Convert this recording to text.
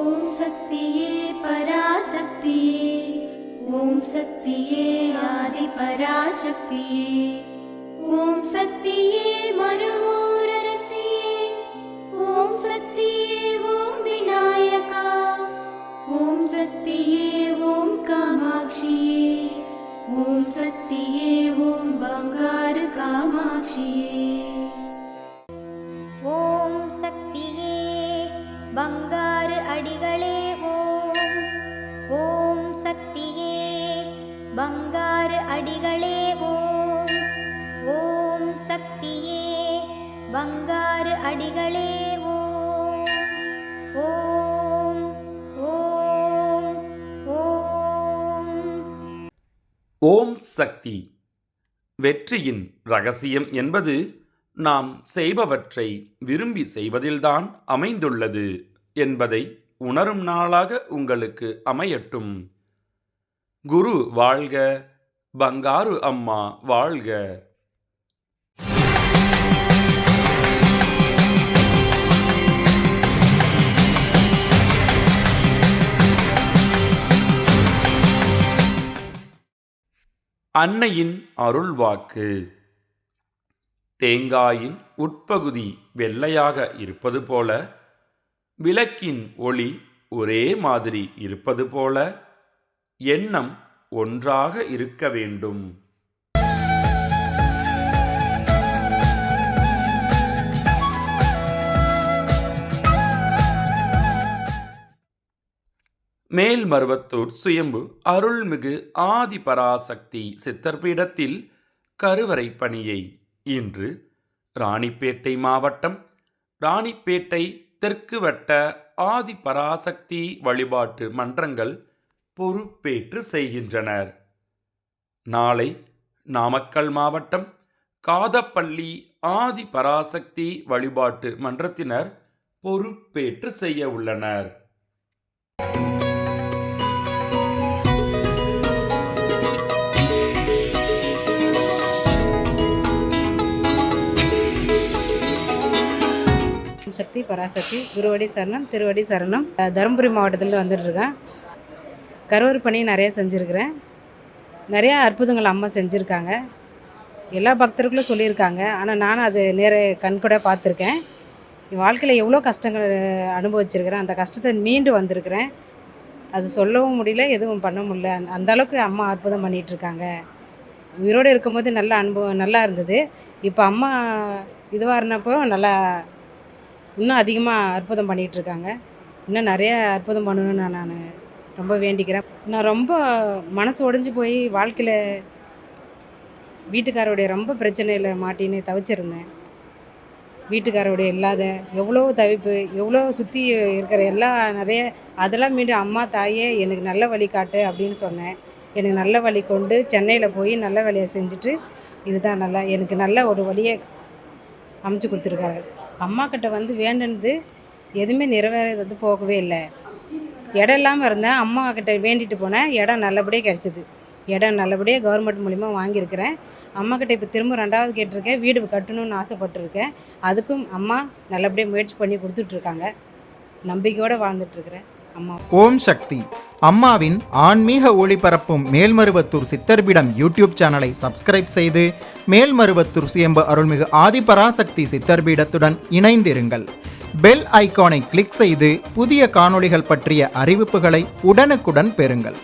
ஓம் சக்தியே பராசக்தியே, ஓம் சக்தியே ஆதி பராசக்தியே, ஓம் சக்தியே மறுவூரரசியே, ஓம் சக்தியே ஓம் விநாயகா, ஓம் சக்தியே ஓம் காமாட்சியே, ஓம் சக்தியே ஓம் பங்காரு காமாட்சியே. ஓம் சக்தியே பங்காரு அடிகளே ஓம். ஓம் சக்தியே பங்காரு அடிகளே ஓம். ஓம் சக்தியே பங்காரு அடிகளே ஓம். ஓம் ஓம் ஓம். ஓம் சக்தி. வெற்றியின் ரகசியம் என்பது நாம் செய்பவற்றை விரும்பி செய்வதில்தான் அமைந்துள்ளது என்பதை உணரும் நாளாக உங்களுக்கு அமையட்டும். குரு வாழ்க, பங்காரு அம்மா வாழ்க. அன்னையின் அருள்வாக்கு. தேங்காயின் உட்பகுதி வெள்ளையாக இருப்பது போல, விளக்கின் ஒளி ஒரே மாதிரி இருப்பது போல, எண்ணம் ஒன்றாக இருக்க வேண்டும். மேல்மருவத்தூர் சுயம்பு அருள்மிகு ஆதி பராசக்தி சித்தர்பீடத்தில் கருவறை பணியை இன்று ராணிப்பேட்டை மாவட்டம் ராணிப்பேட்டை தெற்கு வட்ட ஆதி பராசக்தி வழிபாட்டு மன்றங்கள் பொறுப்பேற்று செய்கின்றனர். நாளை நாமக்கல் மாவட்டம் காதப்பள்ளி ஆதி பராசக்தி வழிபாட்டு மன்றத்தினர் பொறுப்பேற்று செய்ய உள்ளனர். சக்தி பராசக்தி குருவடி சரணம் திருவடி சரணம். தருமபுரி மாவட்டத்தில் வந்துட்டுருக்கேன். கருவறை பணி நிறைய செஞ்சுருக்கிறேன். நிறையா அற்புதங்கள் அம்மா செஞ்சுருக்காங்க. எல்லா பக்தர்களும் சொல்லியிருக்காங்க. ஆனால் நானும் அது நேர கண்கூட பார்த்துருக்கேன். என் வாழ்க்கையில் எவ்வளோ கஷ்டங்கள் அனுபவிச்சிருக்கிறேன். அந்த கஷ்டத்தை மீண்டு வந்திருக்கிறேன். அது சொல்லவும் முடியல, எதுவும் பண்ண முடியல. அந்தளவுக்கு அம்மா அற்புதம் பண்ணிகிட்ருக்காங்க. உயிரோடு இருக்கும்போது நல்ல அனுபவம் நல்லா இருந்தது. இப்போ அம்மா இதுவாக இருந்தப்போ நல்லா இன்னும் அதிகமாக அற்புதம் பண்ணிகிட்ருக்காங்க. இன்னும் நிறைய அற்புதம் பண்ணணும்னு நான் ரொம்ப வேண்டிக்கிறேன். நான் ரொம்ப மனசு உடைஞ்சு போய் வாழ்க்கையில் வீட்டுக்காரோடைய ரொம்ப பிரச்சனையில் மாட்டின்னு தவிச்சிருந்தேன். வீட்டுக்காரோடைய இல்லாத எவ்வளோ தவிப்பு, எவ்வளோ சுற்றி இருக்கிற எல்லா நிறைய அதெல்லாம் மீண்டும் அம்மா தாயே எனக்கு நல்ல வழி காட்டு அப்படின்னு சொன்னேன். எனக்கு நல்ல வழி கொண்டு சென்னையில் போய் நல்ல வேலையை செஞ்சுட்டு இதுதான் நல்லா எனக்கு நல்ல ஒரு வழியை அமைச்சு கொடுத்துருக்காரு. அம்மா கிட்ட வந்து வேண்டுனது எதுவுமே நிறைவேறது போகவே இல்லை. இடம் இல்லாமல் இருந்தேன். அம்மா கிட்ட வேண்டிட்டு போனேன். இடம் நல்லபடியாக கிடச்சிது. இடம் நல்லபடியாக கவர்மெண்ட் மூலிமா வாங்கியிருக்கிறேன். அம்மா கிட்ட இப்போ திரும்ப 2வது கேட்டிருக்கேன். வீடு கட்டணும்னு ஆசைப்பட்டுருக்கேன். அதுக்கும் அம்மா நல்லபடியாக முயற்சி பண்ணி கொடுத்துட்ருக்காங்க. நம்பிக்கையோடு வாழ்ந்துட்டுருக்கிறேன். அம்மா ஓம் சக்தி. அம்மாவின் ஆன்மீக ஒளிபரப்பும் மேல்மருவத்தூர் சித்தர்பீடம் யூடியூப் சேனலை சப்ஸ்கிரைப் செய்து மேல்மருவத்தூர் சுயம்பு அருள்மிகு ஆதிபராசக்தி சித்தர்பீடத்துடன் இணைந்திருங்கள். பெல் ஐகானை கிளிக் செய்து புதிய காணொளிகள் பற்றிய அறிவிப்புகளை உடனுக்குடன் பெறுங்கள்.